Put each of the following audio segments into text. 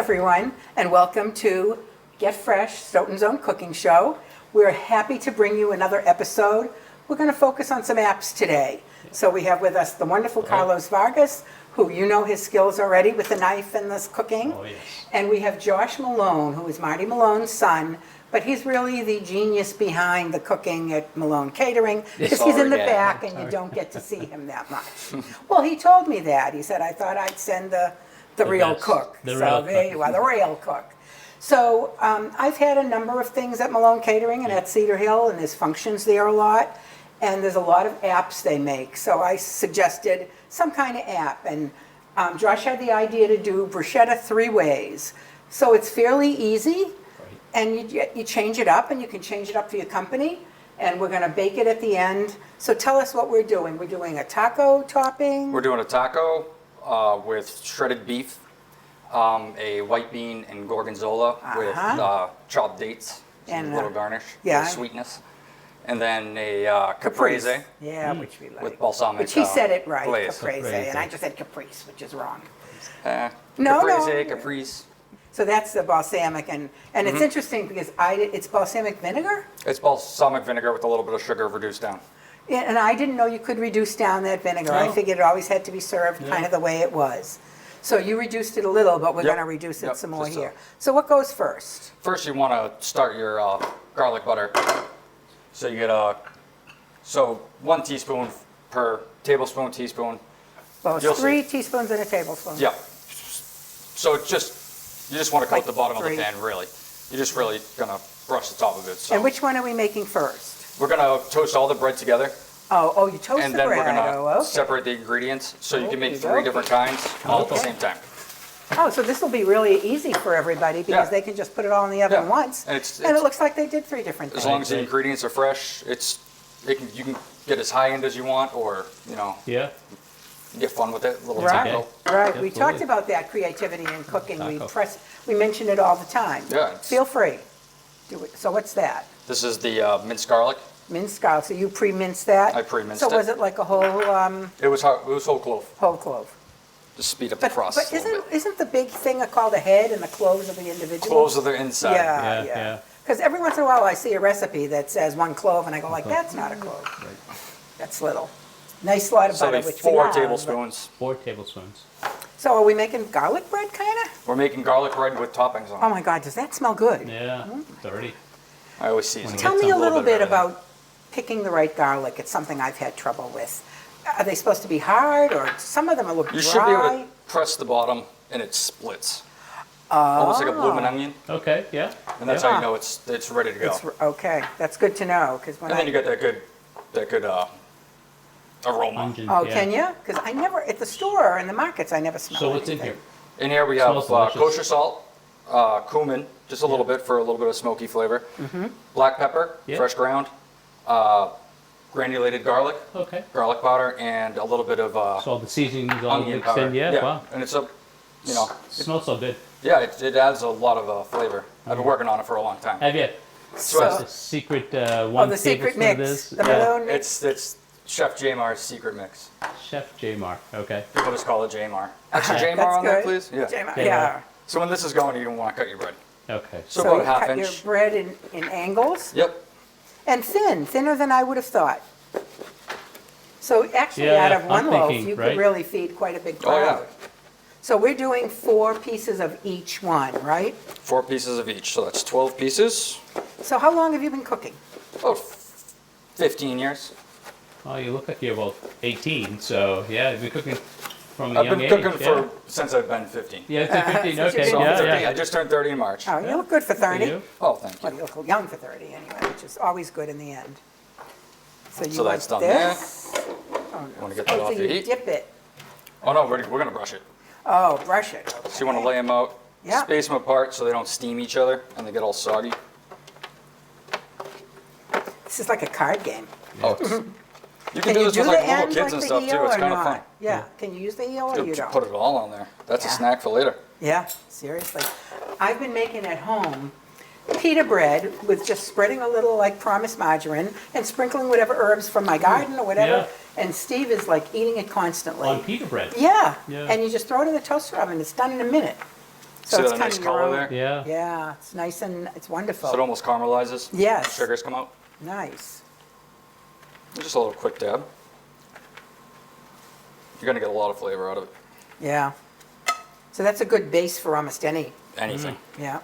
everyone, and welcome to Get Fresh, Stoughton's own cooking show. We're happy to bring you another episode. We're going to focus on some apps today. So we have with us the wonderful Carlos Vargas, who you know his skills already with the knife and this cooking. Oh, yes. And we have Josh Malone, who is Marty Malone's son, but he's really the genius behind the cooking at Malone Catering, because he's in the back and you don't get to see him that much. Well, he told me that. He said, I thought I'd send the real best. cook. The So real there cook. you are, the real cook. So I've had a number of things at Malone Catering and at Cedar Hill, and there's functions there a lot, and there's a lot of apps they make. So I suggested some kind of app, and Josh had the idea to do bruschetta 3 ways. So it's fairly easy, and you change it up, and you can change it up for your company, and we're gonna bake it at the end. So tell us what we're doing. We're doing a taco topping. We're doing a taco with shredded beef, a white bean and gorgonzola with chopped dates, And, a little garnish, yeah. for sweetness. And then a caprese Yeah, which we like. with balsamic Which he said it right, glaze. caprese, and I just said caprice, which is wrong. No, Caprese, no. caprese. So that's the balsamic, and it's interesting because it's balsamic vinegar, It's balsamic vinegar with a little bit of sugar reduced down. and I didn't know you could reduce down that vinegar. I Oh. figured it always had to be served kind of the way it was. So you reduced it a little, but we're Yep. going to reduce it Yep, some more just a- here. So what goes first? First, you want to start your garlic butter. So you get 1 teaspoon per tablespoon, teaspoon. Well, it's You'll see. 3 teaspoons and a tablespoon. Yeah. So you just want to coat Like the bottom 3. of the pan, really. You're just really gonna brush the top of it. So And which one are we making first? we're gonna toast all the bread together, Oh, you toast and the then bread. we're gonna Oh, okay. separate the ingredients so you can make 3 Okey-dokey. different kinds all at the Okay. same time. Oh, so this will be really easy for everybody because Yeah. they can just put it all in the oven Yeah. once. And And it looks like they did 3 different As things. long as the ingredients are fresh, you can get as high end as you want, or Yeah. get fun with it. A little Right, taco. right. We Absolutely. talked about that creativity in cooking. Taco. We mention it all the time. Yeah, it's- Feel free. Do it. So what's that? This is the minced garlic. Minced garlic. So you pre-minced that? I pre-minced So it. was it like a whole It was whole clove. whole clove? To speed up the But process a little bit. isn't the big thing called the head and the cloves of the individual? Cloves of the inside. Yeah, Yeah, yeah. yeah. Because every once in a while I see a recipe that says 1 clove and I go like, that's not a clove. That's little. Nice lot of So butter, like which we 4 love, but- tablespoons. 4 tablespoons. So are we making garlic bread kind of? We're making garlic bread with toppings on Oh it. my God, does that smell good? Yeah. 30. I always season it. Tell with me a little of bit everything. about picking the right garlic. It's something I've had trouble with. Are they supposed to be hard, or some of them look You dry? should be able to press the bottom and it splits. Almost like a blooming onion. Okay, yeah. And that's yeah. how you know it's ready to go. Okay, that's good to know, because when And then you get that good aroma. Onion, Oh, yeah. can you? Because I never, at the store or in the markets, I never smell So what's in anything. here? In here we have Smells delicious. kosher salt, cumin, just a little bit for a little bit of smoky flavor. Black pepper, Yeah. fresh ground, granulated garlic, Okay. garlic powder, and a little bit of So all the seasonings all onion mixed powder. in, yeah, wow. And it's it Smells so good. adds a lot of flavor. I've been working on it for a long time. Have you? So, The secret 1 oh, the secret tablespoon of mix, this? the Yeah. Malone mix. It's Chef Jamar's secret mix. Chef Jamar, okay. People just call it Jamar. Extra Jamar That's on there, good. please? Yeah. Yeah. So when this is going, you don't want to cut your bread. Okay. So, So about you a half cut your inch. bread in angles, Yep. and thinner than I would have thought. So actually, Yeah, out of I'm 1 loaf, thinking, you could right? really feed quite a big Oh, yeah. crowd. So we're doing 4 pieces of each one, right? 4 pieces of each, so that's 12 pieces. So how long have you been cooking? About 15 years. Oh, you look like you're about 18, so yeah, you've been cooking from a I've young been age. cooking yeah. since I've been 15. Yeah, it's 15, Since you've okay, been So I'm yeah, 30. yeah. I just turned 30 in March. Oh, you look good for 30. You? Oh, thank Well, you. you look young for 30 anyway, which is always good in the end. So you So want that's done this? Oh, no. Wanna get that Oh, off so your you heat? dip it. Oh no, we're going to brush it. Oh, brush it. So you want to lay them out, Yeah. space them apart so they don't steam each other and they get all soggy. This is like a card game. Oh, you Can can do you this do with the like little end kids like and the stuff eel too. It's or kind of not? fun. Yeah. Can you use the eel or you Just don't? put it all on there. That's a Yeah. snack for later. Yeah, seriously. I've been making at home pita bread with just spreading a little like promised margarine and sprinkling whatever herbs from my garden or whatever. Yeah. And Steve is like eating it constantly. On pita bread. Yeah. Yeah. And you just throw it in the toaster oven. It's done in a minute. So See it's that kind nice of your color own. there? Yeah. Yeah, it's nice and it's wonderful. So it almost caramelizes. Yes. Sugars come out. Nice. Just a little quick dab. You're gonna get a lot of flavor out of it. Yeah. So that's a good base for almost Anything. yeah.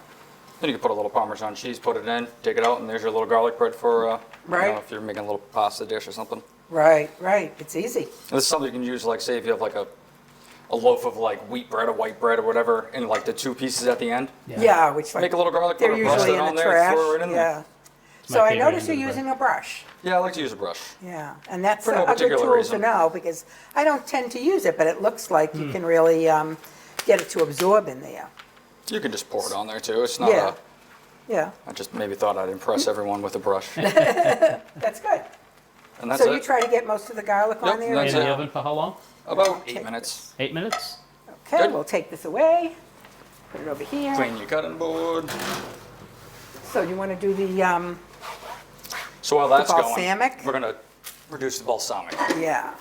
Then you can put a little Parmesan cheese, put it in, take it out, and there's your little garlic bread for, Right. if you're making a little pasta dish or something. Right, right. It's easy. And this is something you can use, like, say, if you have like a loaf of like wheat bread or white bread or whatever, and like the two pieces at the end. Yeah, which like Make a little garlic they're butter, brush usually it in on the there, trash. throw it right in Yeah. there. So my I favorite noticed you're end of the using a brush. Yeah, I like to use a brush. Yeah, and that's For a no good particular tool to reason. know because I don't tend to use it, but it looks like you can really get it to absorb in there. You can just pour it on there too. It's not Yeah. Yeah, I just maybe thought I'd impress everyone with a brush. that's good. And that's So it. you try to get most of the garlic Yep, on there? that's In it. the oven for how long? About 8 minutes. 8 minutes? Okay, Good. we'll take this away, put it over here. Clean your cutting board. So you want to do the, So while that's balsamic? going, we're gonna reduce the balsamic. yeah.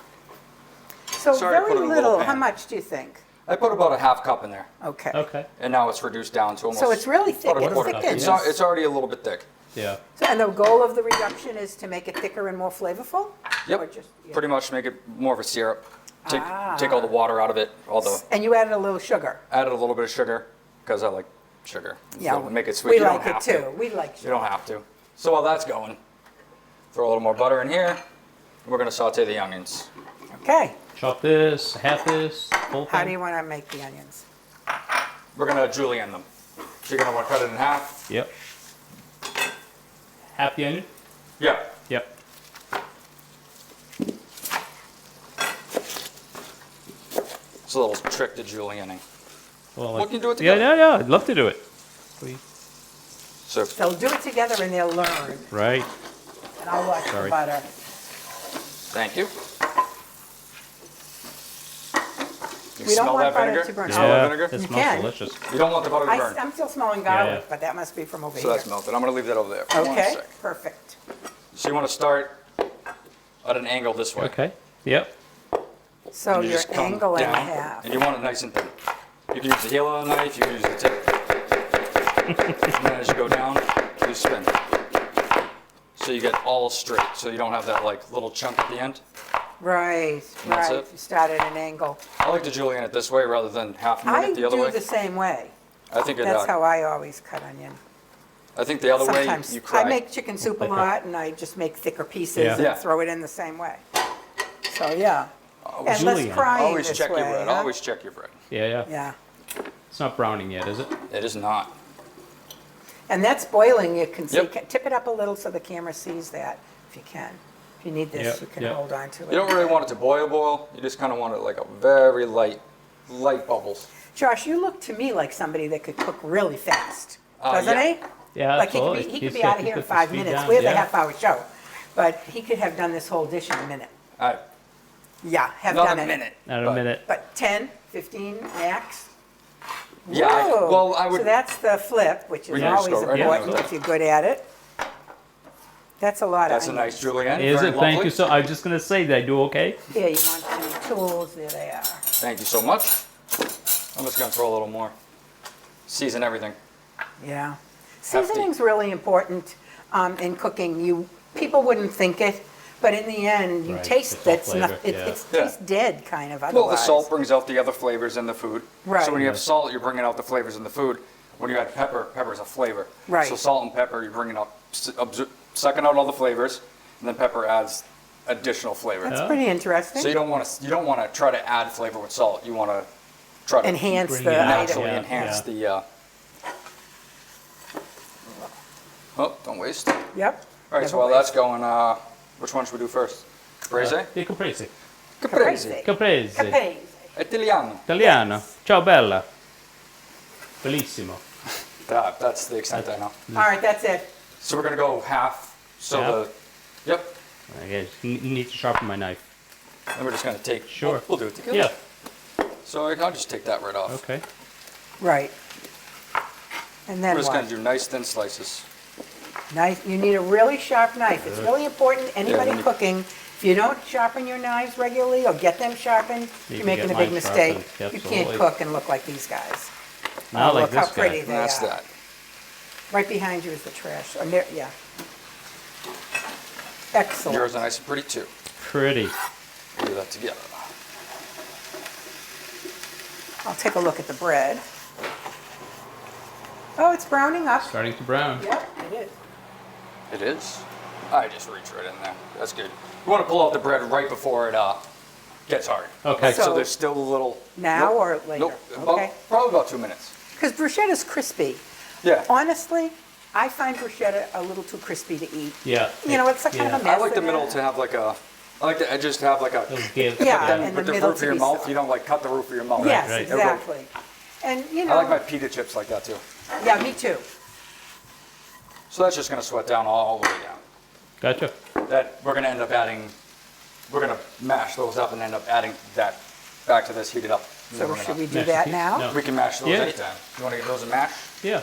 So Sorry to very put it in a little, little how pan. much do you think? I put about a half cup in there, Okay. Okay. and now it's reduced down to almost. So it's really thick, about a it quarter. thickens. It's already a little bit thick. Yeah. So, and the goal of the reduction is to make it thicker and more flavorful? Yep. Or just- yeah. Pretty much make it more of a syrup. Take Ah. take all the water out of it. And you added a little sugar? Added a little bit of sugar because I like sugar. Yeah. So make it sweet. We You don't like it have too. to. We like You sugar. don't have to. So while that's going, throw a little more butter in here. We're gonna saute the onions. Okay. Chop this, half this, full thing. How do you want to make the onions? We're gonna julienne them. So you're gonna want to cut it in half. Yep. Half the onion? Yeah. Yep. It's a little trick to julienning. Well, We can do it Yeah, together. yeah, yeah. I'd love to do it. Please. So They'll do it together and they'll learn. Right. And I'll watch the Sorry. butter. thank you. You We don't smell want that butter vinegar? to burn. You smell Yeah, that vinegar? it You smells can. delicious. You don't want the butter to burn. I'm still smelling garlic, yeah. but that must be from over So here. that's melted. I'm gonna leave that over there. For one Okay, sec. perfect. So you want to start at an angle this way. Okay. Yep. So And you you're just come angling down, half. And you want it nice and thin. You can use the heel of the knife, you can use the tip. And then as you go down, you spin. So you get all straight, so you don't have that like little chunk at the end. Right, That's right. it. You start at an angle. I like to julienne it this way rather than half I minute the other do way. the same way. I think it, That's how I always cut onion. I think the other way Sometimes you cry. I make chicken soup a lot, and I just make thicker pieces Yeah. and Yeah. throw it in the same way. So yeah, and less Julienne. crying Always this check way. your bread. huh? Always check your bread. Yeah, yeah. Yeah, It's not browning yet, is it? It is not. and that's boiling. You can see. Yep. Tip it up a little so the camera sees that if you can. If you need this, Yep, you can yep. hold on to it. You don't really want it to boil. You just kind of want it like a very light bubbles. Josh, you look to me like somebody that could cook really fast, doesn't yeah. he? Yeah, Like absolutely. he could He's be got- out of he's here in got the 5 speed minutes. down, We have a yeah. half-hour show, but he could have done this whole dish in a minute. Yeah, have Not done a it. minute. Not a but- minute. But 10, 15 max? Yeah, Whoa. well, I would. So that's the flip, which is We can just always go right important into it. if you're good at it. That's a lot That's a of nice julienne. Is very it? Thank lovely. you so. I was just gonna say, did I do okay? Here, you want some tools, there they are. Thank you so much. I'm just gonna throw a little more. Season everything. Yeah. Seasoning's really important in cooking. People wouldn't think it, but in the end, you Right, taste it's all that's not, flavor, yeah. it Yeah. tastes dead kind of Well, otherwise. the salt brings out the other flavors in the food. Right. So when you have salt, you're bringing out the flavors in the food. When you add pepper, pepper's a flavor. Right. So salt and pepper, you're bringing out, sucking out all the flavors, and then pepper adds additional flavor. That's Yeah. pretty interesting. So you don't want to try to add flavor with salt. You want to try to Enhance Bring the it out. item. naturally Yeah, enhance yeah. the. Oh, don't waste. Yep. All right, Never so while waste. that's going, which one should we do first? Caprese? Yeah, Caprese. Caprese. Caprese. Caprese. Italiano. Italiano. Ciao bella. Bellissimo. That's the extent I know. All right, that's it. So we're gonna go half. So Half? yep. I guess you need to sharpen my knife. And we're just gonna take. Sure. We'll do it together. Yeah. So I'll just take that right off. Okay. Right. And then We're just what? gonna do nice thin slices. Knife. You need a really sharp knife. It's really important. Anybody when you- cooking, if you don't sharpen your knives regularly or get them sharpened, You you're can making get a big mine mistake. sharpened, You can't absolutely. cook and look like these guys. Not Oh, like look how this pretty guy. they And that's are. that. Right behind you is the trash. Oh, there, yeah. Excellent. Yours are nice and pretty too. Pretty. Do that together. I'll take a look at the bread. Oh, it's browning up. Starting to brown. Yep, it is. It is. I just reach right in there. That's good. You want to pull out the bread right before it gets hard. Okay. Like, so, So- there's still a little. Now Nope. or later? Nope. Okay. Probably about 2 minutes. Because bruschetta's crispy. Yeah. Honestly, I find bruschetta a little too crispy to eat. Yeah. You know, it's like kind of a mess. I like the in middle it. to have like a. I like the edges to have like a. Those give. Yeah, Then and with the the middle roof to of your be mouth, soft. you don't like cut the roof of your mouth. Yes, right. exactly. And you know, I like my pita chips like that too. yeah, me too. So that's just gonna sweat down all the way down. Gotcha. That we're gonna end up adding. We're gonna mash those up and end up adding that back to this heated up. So should we do Mash that the now? no. We can mash those Yeah. anytime. You want to get those a mash? Yeah.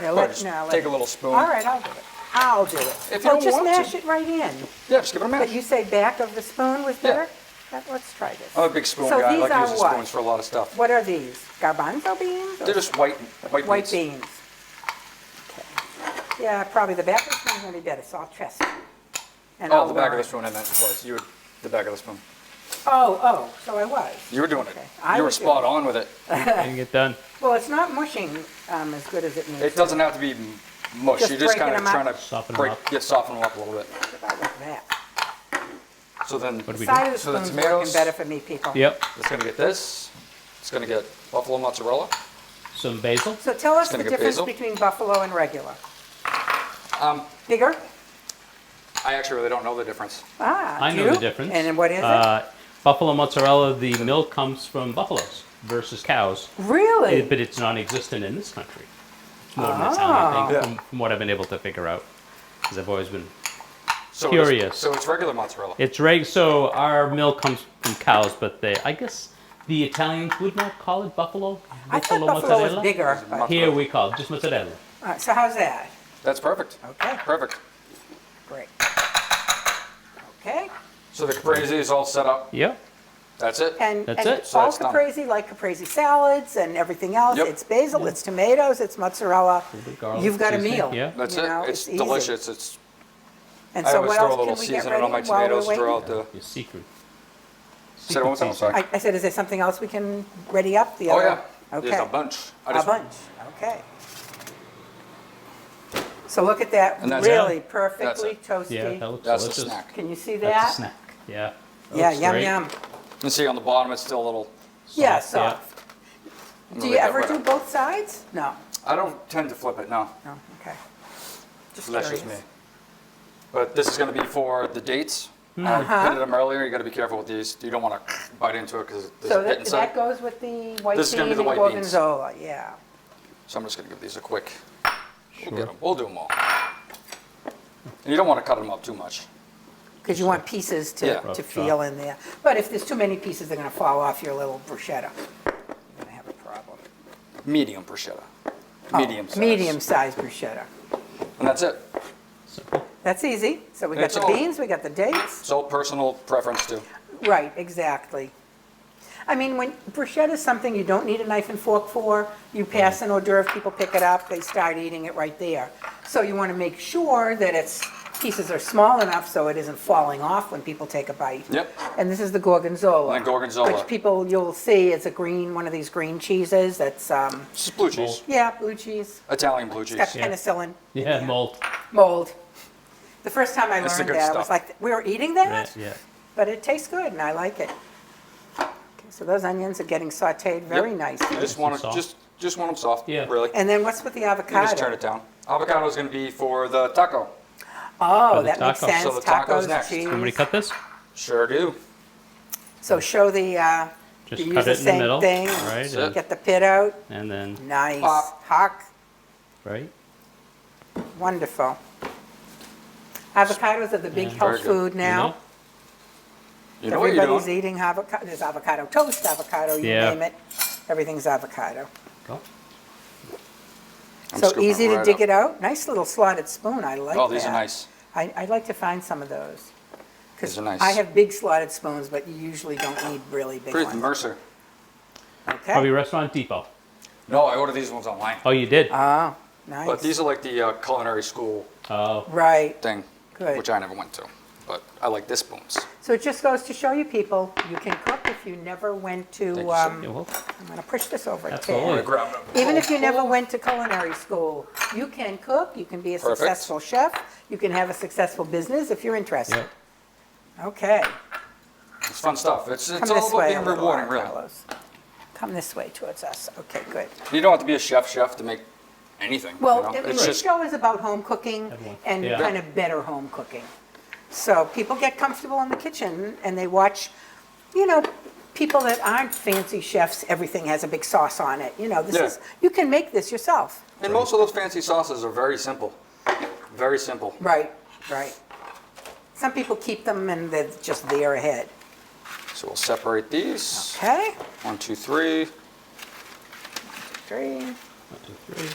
Yeah, Or just take a little spoon. All right, I'll do it. I'll do it. If you Oh, don't just want mash to. it right in. Yeah, just give it a mash. But you say back of the spoon was Yeah. better? Let's try this. I'm a big spoon So guy. I these like are using what? spoons for a lot of stuff. What are these? Garbanzo beans? or They're just white white beans. beans. Okay. Yeah, probably the back of the spoon's gonna be better, so I'll trust you. And Oh, I'll the back of learn. the spoon I meant was you were the back of the spoon. Oh, so I was. You were doing it. Okay. I You were was spot doing on with it. Didn't get done. Well, it's not mushing as good as it needs It doesn't have to be mush. Just You're just breaking kind of them up. trying to Soften them up. soften them up a little bit. to. About like that. So then, What do we Side do? of the So the spoon's tomatoes- working better for me, people. Yep. it's gonna get this. It's gonna get buffalo mozzarella. Some basil. So tell us Just gonna the get difference basil. between buffalo and regular. Um, Bigger? I actually really don't know the difference. Ah, I do know you? the difference. And then what is it? Buffalo mozzarella, the milk comes from buffaloes versus cows. Really? But it's non-existent in this country. It's more than this, Ah. I think, Yeah. from what I've been able to figure out. Because I've always been So Curious. So it's regular mozzarella. It's so our milk comes from cows, but I guess the Italians would not call it buffalo. I thought buffalo was bigger. but- Here we call it just mozzarella. All right, so how's that? That's perfect. Okay, Perfect. great. Okay, So the caprese is all set up. Yep. That's it. and That's and it. So all that's done. caprese, like caprese salads and everything else. Yep. It's basil, it's tomatoes, it's mozzarella. Garlic You've got a seasoning, meal. Yeah. That's you it. know, it's easy. delicious. It's. And I so always what throw a else little can we get seasoning on my ready while we're tomatoes waiting? throughout the. Your secret. Say it one more time. seasoning. Sorry. I said, is there something else we can ready up? The Oh other? yeah. Okay. There's a bunch. A bunch, okay. So look at that, And that's really it. perfectly Yeah, toasty. that looks That's a delicious. snack. Can you see That's that? a snack. Yeah. That Yeah, looks yum great. yum. You see on the bottom, it's still a little. Yeah, Soft, yeah. soft. I'm Do gonna you leave that ever right do up. both sides? No, I don't tend to flip it. No. no, okay. Just So that's curious. just me. But this is going to be for the dates. Uh-huh. I pitted them earlier. You got to be careful with these. You don't want to bite into it because there's So a bit that inside. goes with the white This is gonna bean be the and white beans. gorgonzola, yeah. So I'm just going to give these a quick. Sure. We'll get 'em. We'll do them all. And you don't want to cut them up too much. Because you want pieces to, Yeah. to feel in there. But if there's too many pieces, they're gonna fall off your little bruschetta. You're gonna have a problem. Medium bruschetta. Oh, Medium size. Medium-sized bruschetta. And that's it. Simple. That's easy. So we got It's the all- beans, we got the dates. It's all personal preference too. Right, exactly. I mean, when bruschetta is something you don't need a knife and fork for, you pass an hors d'oeuvre, people pick it up, they start eating it right there. So you want to make sure that its pieces are small enough so it isn't falling off when people take a bite. Yep. And this is the gorgonzola. And gorgonzola. Which people, you'll see, it's a green, one of these green cheeses that's, This is blue cheese. yeah, blue cheese. Italian blue It's cheese. got Yeah. penicillin. in Yeah, there. mold. Mold. The first time I It's the learned good that, I was stuff. like, we were eating that? Right, yeah. But it tastes good and I like it. Okay, so those onions are getting sauteed very Yep. nicely. You just want Soft. to just want them soft. Yeah. Really. And then what's with the You avocado? just turn it down. Avocado is going to be for the taco. Oh, For the that makes taco. sense. So the taco's Tacos, next. cheese. Somebody cut this? Sure do. So show the, Just you use cut the it in the same middle. thing. Right. That's it. Get the pit out. And then, Nice. Pop. Hock. right? Wonderful. Avocados are the big Yeah. health Very good. food now. You know what you're Everybody's doing. eating avocado. There's avocado toast, avocado, you Yeah. name it. Everything's avocado. Go. I'm So scooping easy them to right dig up. it out. Nice little slotted spoon. I like that. Oh, these are nice. I'd like to find some of those. Because These are nice. I have big slotted spoons, but you usually don't need really big Pretty ones. Mercer. Okay. Probably Restaurant Depot. No, I ordered these ones online. Oh, you did? Oh, nice. But these are like the culinary school Oh, Right. thing, Good. which I never went to. But I like this spoons. So it just goes to show you people, you can cook if you never went to, Thank you, sir. yeah, well, I'm going to push this over a Absolutely. tad. Grab them. Even if you never went to culinary school, you can cook, you can be a Perfect. successful chef, you can have a successful business if you're interested. yeah. Okay. It's fun stuff. It's Come all this about way being a little, rewarding, really. Carlos. Come this way towards us. Okay, good. You don't have to be a chef to make anything. Well, you know? this It's just show is about home cooking Everyone. and Yeah. kind of better home cooking. So people get comfortable in the kitchen and they watch, people that aren't fancy chefs, everything has a big sauce on it. Yeah. You can make this yourself. and most of those fancy sauces are very simple. Very simple. Right, right. Some people keep them and they're just there ahead. So we'll separate these. Okay, 1, 2, 3. 3. 1, 2, 3.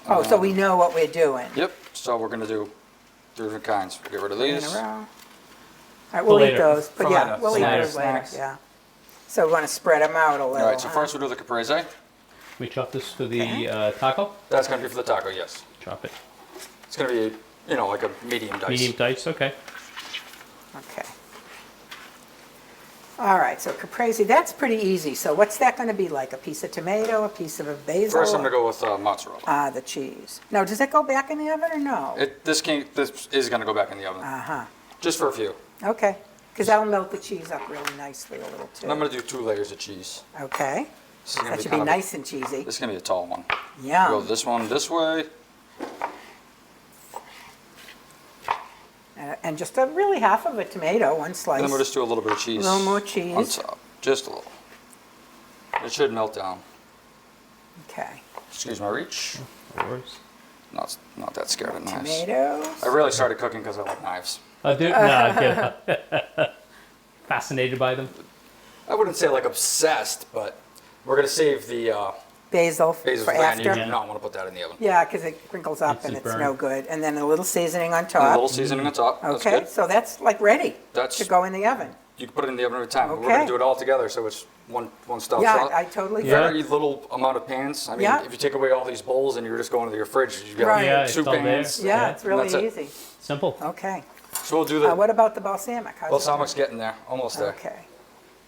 Oh, so we know what we're doing. Yep. So we're gonna do 3 different kinds. We'll get rid of In these. a row. All right, we'll For eat later. those, but For yeah, later. we'll eat Later. those later, Snacks. yeah. So we want to spread them out a little. All right. So huh? first we'll do the caprese. We chop this for the Okay. taco? That's gonna be for the taco. Yes. Chop it. It's gonna be like a medium dice. Medium dice, okay. Okay. All right, so caprese, that's pretty easy. So what's that going to be like? A piece of tomato, a piece of a basil? First, I'm gonna go with mozzarella. Ah, the cheese. Now, does that go back in the oven or no? This is gonna go back in the oven, Uh-huh. just for a few. Okay, because that'll melt the cheese up really nicely a little And I'm too. gonna do 2 layers of cheese. Okay, This is gonna that be should be kind of nice and cheesy. This is gonna be a tall one. Go Yeah. this one this way. And just a really half of a tomato, one slice. And then we'll just do a little bit of cheese. A little more On cheese. top, just a little. It should melt down. Okay. Excuse my reach. No worries. Not that scared of knives. Tomatoes. I really started cooking because I like knives. Dude, no, get fascinated by them. I wouldn't say like obsessed, but we're gonna save the Basil basil for and you after. do not want to put that in the oven. Yeah, because it crinkles up It's and a it's burn. no good. And then a little seasoning on And a top. little seasoning on top. That's Okay, good. so that's like ready That's- to go in the oven. You can put it in the oven every time. We're Okay. gonna do it all together, so it's one stop Yeah, shop. I totally Yeah. Very little amount of pans. I mean, Yeah. if you take away all these bowls and you're just going to your fridge, you got Right. Yeah, it's 2 all there. pans. Yeah, Yeah, it's really that's it. easy. Simple. Okay. So we'll do the What about the balsamic? How's it balsamic's getting there, almost going? there. Okay.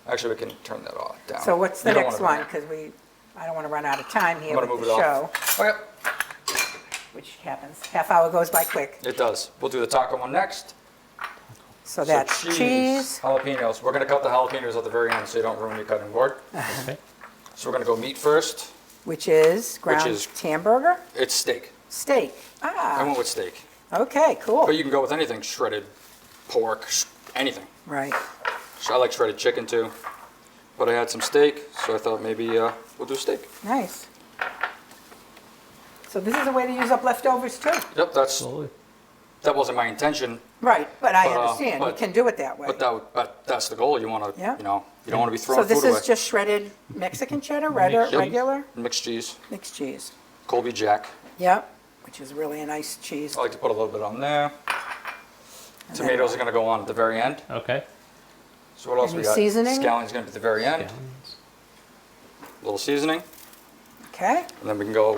Actually, we can turn that off down. So what's the You don't next wanna one? burn it. Because I don't want to run out of time here I'm gonna with move the it show, off. Okay, which happens. Half hour goes by quick. it does. We'll do the taco one next. So that's cheese. Jalapenos. We're gonna cut the jalapenos at the very end so you don't ruin your cutting board. Okay. So we're gonna go meat first. Which is ground is- hamburger, It's steak. steak. I Ah, went with steak. okay, cool. But you can go with anything, shredded pork, anything. Right. So I like shredded chicken too. But I had some steak, so I thought maybe we'll do steak. Nice. So this is a way to use up leftovers too. Yep, Slowly. that wasn't my intention, Right, but I But, understand. You but- can do it that way. but that's the goal. You want to, Yeah. you don't want to be So throwing this food away. is just shredded Mexican cheddar, Mixed cheese. regular, Mixed cheese, mixed cheese. Colby Jack. Yep, which is really a nice cheese. I like to put a little bit on there. And then- Tomatoes are going to go on at the very end. Okay. So what else Any we got? seasoning? Scallion's going to be at the very end. Scallions. A little seasoning, Okay. and then we can go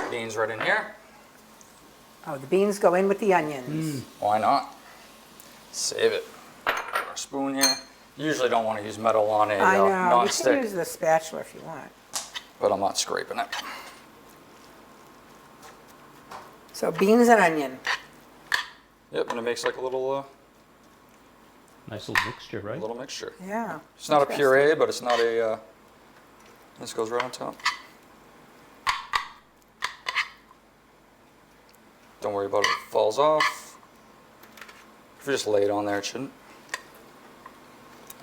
beans right in here. Oh, the beans go in with the onions. Why not? Save it. Our spoon here. You usually don't want to use metal on a I know. You can non-stick, use the spatula if you want. but I'm not scraping it. So beans and onion. Yep, and it makes like a little Nice little mixture, right? little mixture. Yeah. It's not a Interesting. puree, but it's not a. This goes right on top. Don't worry about it. If it falls off. If you just lay it on there, it shouldn't.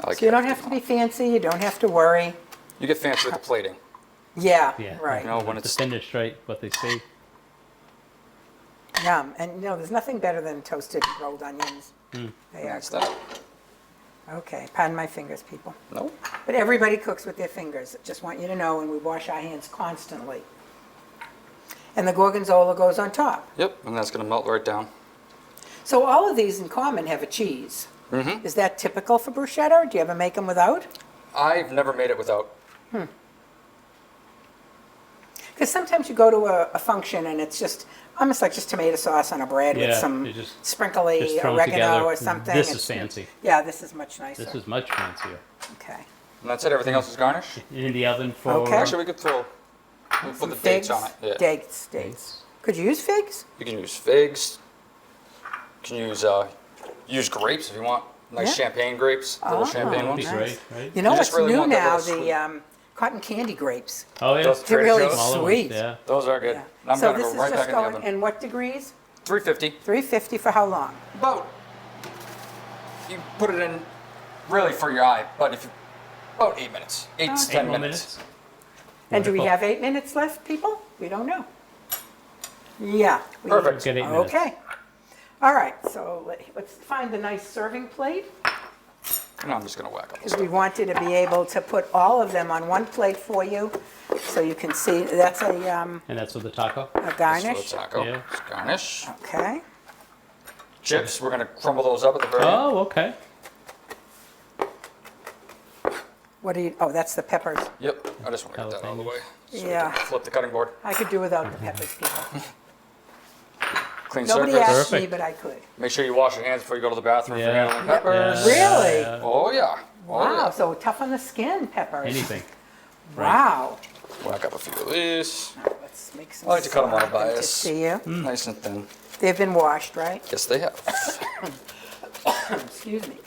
I like So you don't it. have to be fancy. You don't have to worry. You get fancy with the plating. Yeah. Yeah. Right. You know, when To it's finish right, what they say. Yum. And there's nothing better than toasted rolled onions. They are. that's that. Okay. Pardon my fingers, people. Nope. But everybody cooks with their fingers. Just want you to know, and we wash our hands constantly. And the gorgonzola goes on top. Yep, and that's gonna melt right down. So all of these in common have a cheese. Mm-hmm. Is that typical for bruschetta, or do you ever make them without? I've never made it without. Because sometimes you go to a function and it's just almost like just tomato sauce on a bread with Yeah, some you just sprinkly thrown oregano together. or something. This It's- is fancy. Yeah, this is much nicer. This is much fancier. Okay. And that's it. Everything else is garnish. In the oven for Okay. Actually, we could put the dates on it. Yeah. Dates. Could you use figs? You can use figs. You can use grapes if you want. Nice Yeah. champagne grapes, little champagne That'd be ones. great, right? You know You what's just really new want that now? little The cotton candy grapes. Oh yeah, Those They're Trader really Joe's. Smaller ones, sweet. yeah. Those are good. Yeah. And I'm So gonna this go is right just back in the going oven. in what degrees? 350. 350 for how long? About. You put it in really for your eye, but if you about 8 minutes, 8 to Okay. 10 8 more minutes. minutes. And do we Wonderful. have 8 minutes left, people? We don't know. Yeah. we- Perfect. Get 8 minutes. Okay. All right, so let's find a nice serving plate, And I'm just gonna whack up. because we wanted to be able to put all of them on one plate for you, so you can see, that's a And that's with the taco. garnish. Taco. Yeah. Just garnish. Okay. Chips. We're gonna crumble those up at the very end. Oh, okay. What do you, oh, that's the peppers. Yep. I just want to get that out of the Jalapenos. way. So we Yeah. can flip the cutting board. I could do without the peppers, people. Clean Nobody surface. asked me, Perfect. but I could. Make sure you wash your hands before you go to the bathroom for Yeah. handling peppers. Really? Yeah. Oh yeah. Oh, Wow, yeah. so tough on the skin, peppers. Anything. Wow. Whack up a few of these. Let's make some I like to cut 'em on a something to bias. see you. Nice and thin. They've been washed, right? Yes, they have. Excuse me.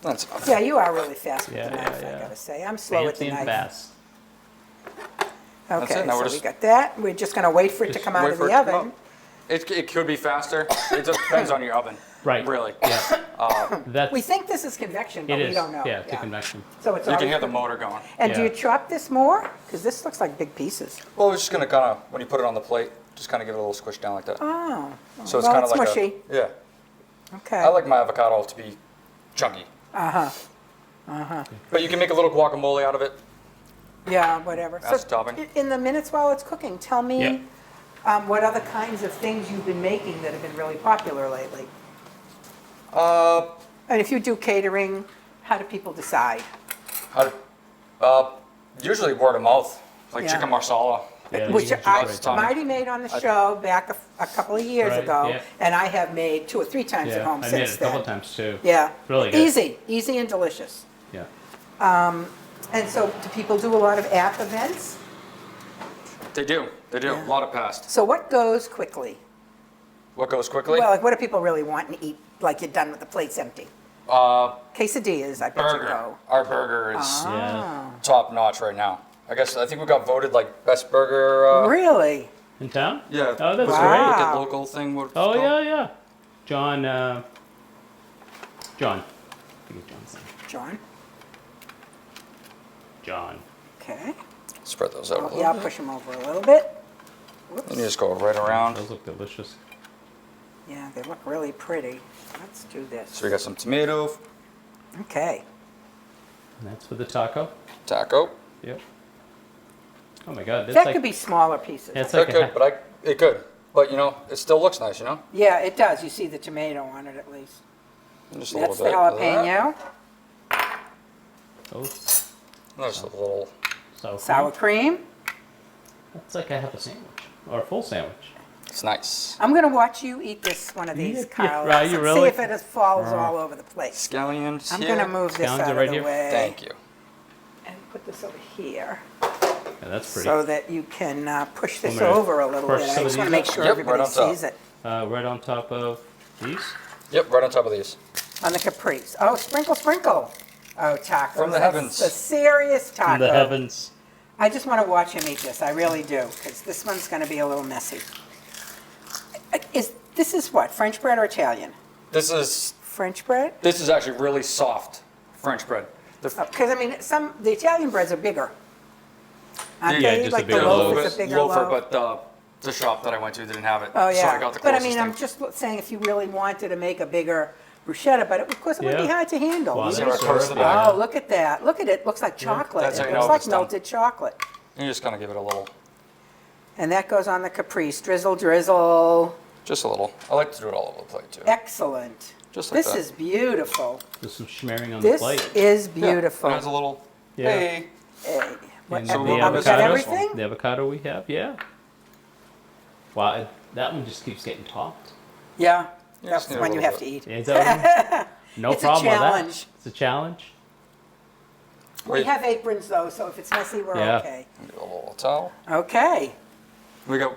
That's enough. Yeah, you are really fast with Yeah, the knife, yeah, I yeah. gotta say. I'm slow with Fancy the and knife. fast. Okay, it, now we're so we just- got that. We're just gonna wait for it to Just come out Wait of for the it to come oven. up. It could be faster. It just depends on your oven. Right. Really. Yeah. That's We think this is convection, but it we is. don't know. Yeah, it's a convection. So it's You can already hear the cooking. motor going. And do Yeah. you chop this more? Because this looks like big pieces. Well, we're just gonna kind of, when you put it on the plate, just kind of give it a little squish down like that. Oh, So it's well, kind of it's like mushy. yeah. Okay. I like my avocado to be chunky. But you can make a little guacamole out of it. Yeah, whatever. That's topping. In the minutes while it's cooking, tell me Yeah. what other kinds of things you've been making that have been really popular lately. And if you do catering, how do people decide? Usually word of mouth, like Yeah. chicken marsala. Yeah, Which you can I, do great. Marty made on the show back a couple of years Right, ago, yeah. and I have made 2 or 3 times at Yeah, home I made it since a couple then. times too. Yeah. Really good. Easy and delicious. Yeah. And so do people do a lot of app events? They do. A lot of past. So what goes quickly? What goes quickly? Well, like what do people really want and eat, like you're done with the plates empty? Quesadillas, I bet you burger. go. Our burger is Ah. Yeah. top notch right now. I think we got voted like best burger. Really? In town? Yeah. Oh, that's Wow. great. That local thing. What it's Oh called. yeah. John. John. I think it's John's name. John? John. Okay. Spread those out a little Yeah, I'll bit. push them over a little bit. And you just go right around. Those look delicious. Yeah, they look really pretty. Let's do this. So we got some tomato, Okay. And that's for the taco. taco. Yep. Oh my God, that's That like could be smaller pieces. it's That like could, but it could. But it still looks nice, Yeah, it does. You see the tomato on it at least. And just a That's the little bit of that. jalapeno, oh, Just a little. sour cream. That's like I have a sandwich or a full sandwich. It's nice. I'm gonna watch you eat this one of these, Yeah, Carlos, right, you and really? see if it falls all over the place. Scallions. I'm here. gonna move this Scallions out are of right the here? way. Thank you. And put this over here, Yeah, that's pretty. so that you can push this Want me to over a little push bit. I some of just wanna these make up? sure Yep, everybody right on top. sees it. Right on top of these. Yep, right on top of these. On the Caprese. Oh, sprinkle, sprinkle. Oh, tacos. From the That's heavens. a serious taco. From the heavens. I just want to watch him eat this. I really do, because this one's going to be a little messy. This is what, French bread or Italian? This is French bread? actually really soft French bread. Because I mean, the Italian breads are bigger. Aren't Yeah, they? just a Like the bigger loaf loaf. is a bigger loafer, loaf. but the shop that I went to didn't have it. Oh So yeah. I got the But I closest mean, I'm thing. just saying if you really wanted to make a bigger bruschetta, but of course it would be Yeah. hard to handle. Wow, You See that's where just- it comes to the syrup, back? yeah. Oh, look at that. Look at it. Looks like chocolate. That's how It you know looks if like it's done. melted chocolate. You just kind of give it a little, And that goes on the Caprese. Drizzle, drizzle. just a little. I like to do it all over the plate too. Excellent. Just like This that. is beautiful. There's some schmearing on the This plate. is Yeah, beautiful. and it's a little. Yeah. Hey. Hey, What, And So the we'll have we this got on this avocado, everything? the avocado we have, yeah. Wow, that one just keeps getting topped. Yeah, Yeah, that's just the need a one you little have to bit. eat. Is that no It's a problem with challenge. that. It's a challenge. We Wait. have aprons though, so if it's messy, we're Yeah. okay. A little towel. Okay. We got,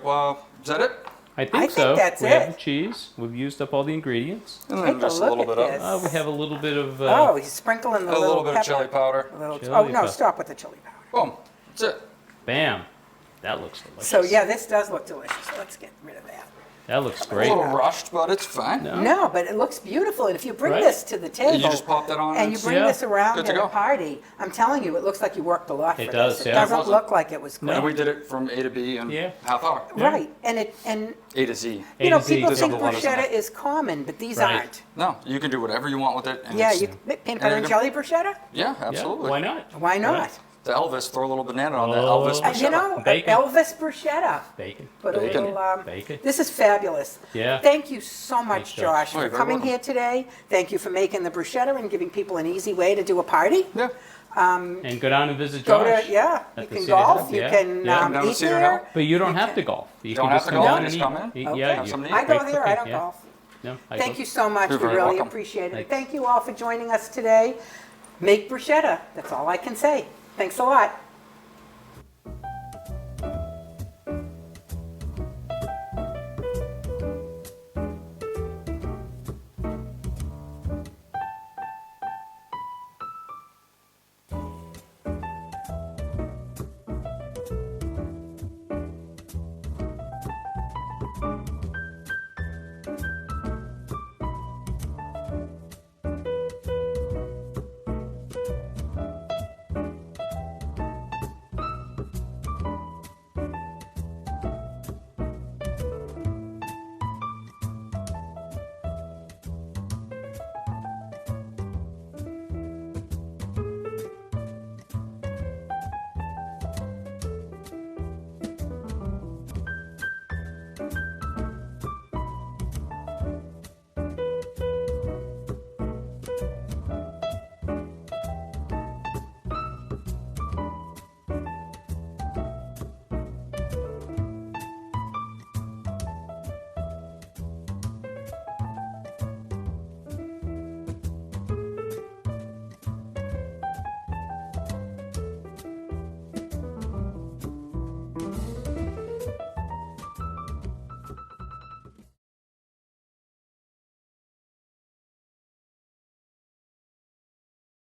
is that it? I think think so. that's we have it. the cheese. We've used up all the ingredients. And Take then a just a look little at bit of, this. We have a little bit of. Oh, he's sprinkling the a little bit pepper. of chili powder. A little- Chili oh, no, powder. stop with the chili powder. Boom. That's it. Bam. That looks delicious. So yeah, this does look delicious. Let's get rid of that. That looks A great. little rushed, but it's fine. No. No, but it looks beautiful. And if you bring Right. this to the table. You just pop that on And you and bring Yeah. this around Good to at a go. party, I'm telling you, it looks like you worked a lot for It this. does, It yeah. doesn't It wasn't. look like it was quick. And we did it from A to B in Yeah. half hour. Yeah. Right, and A to Z. A you know, to Z. people There's think a lot of bruschetta stuff. is common, but these Right. aren't. No, you can do whatever you want with it. And Yeah, it's- you peanut butter and jelly bruschetta? Yeah, Yeah, absolutely. why not? Why not? Right. The Elvis, throw a little banana on that Oh. Elvis And you bruschetta. know, Bacon. Elvis bruschetta. Bacon. Put a Bacon. little, Bacon. This is fabulous. Yeah. Thank you so much, Thanks, Josh, Josh. Oh, for you're very coming welcome. here today. Thank you for making the bruschetta and giving people an easy way to do a party. Yeah. And go down and visit Go Josh. to, yeah, at you the can Cedar golf, Hill. you Yeah, can yeah. Come down to eat Cedar there. Hill. But you don't You have can- to golf. You Don't can have just to come golf, down just and come eat. in. eat- Okay. Yeah, Have you- something to I eat. go great there, I cooking, don't yeah. golf. No, I Thank go. you so much, You're we very really welcome. appreciate it. Thanks. Thank you all for joining us today. Make bruschetta, that's all I can say. Thanks a lot.